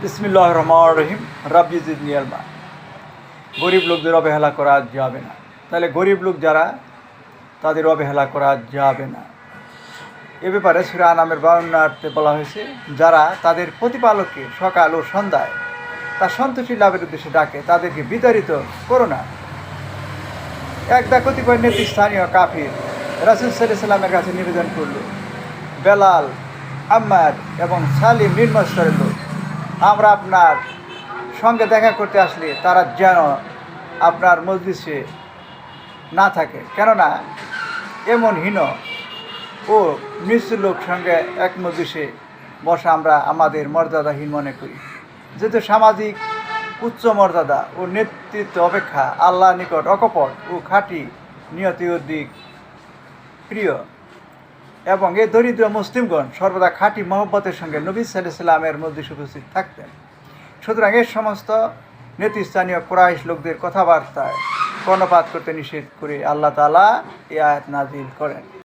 বিসমিল্লাহির রহমানির রহিম। রাব্বি জিদনি ইলমা। গরিব লোকদের অবহেলা করা যাবে না। তাহলে গরিব লোক যারা, তাদের অবহেলা করা যাবে না। এ ব্যাপারে সূরা আনামের 52তে বলা হয়েছে, যারা তাদের প্রতিপালককে সকাল ও সন্ধ্যায় তার সন্তোষী লাভের উদ্দেশ্যে ডাকে, তাদেরকে বিতাড়িত করো না। একদা কতিপয় নেতৃস্থানীয় কাফির রাসূল সাল্লাল্লাহু আলাইহি ওয়াসাল্লামের কাছে নিবেদন করল, বেলাল, আম্মার এবং সালিম নিম্ন স্তরের লোক, আমরা আপনার সঙ্গে দেখা করতে আসলে তারা যেন আপনার মজলিসে না থাকে, কেননা এমন হীন ও নিচু লোক সঙ্গে এক মজলিসে বসা আমরা আমাদের মর্যাদাহীন মনে করি। যেহেতু সামাজিক উচ্চ মর্যাদা ও নেতৃত্ব অপেক্ষা আল্লাহর নিকট অকপট ও খাঁটি নিয়তি অধিক প্রিয়, এবং এই দরিদ্র মুসলিমগণ সর্বদা খাঁটি মহব্বতের সঙ্গে নবী সাল্লাল্লাহু আলাইহি ওয়াসাল্লামের মজলিসে উপস্থিত থাকতেন। সুতরাং এর সমস্ত নেতৃস্থানীয় কুরাইশ লোকদের কথাবার্তায় কর্ণপাত করতে নিষেধ করে আল্লাহ তাআলা এই আয়াত নাযিল করেন।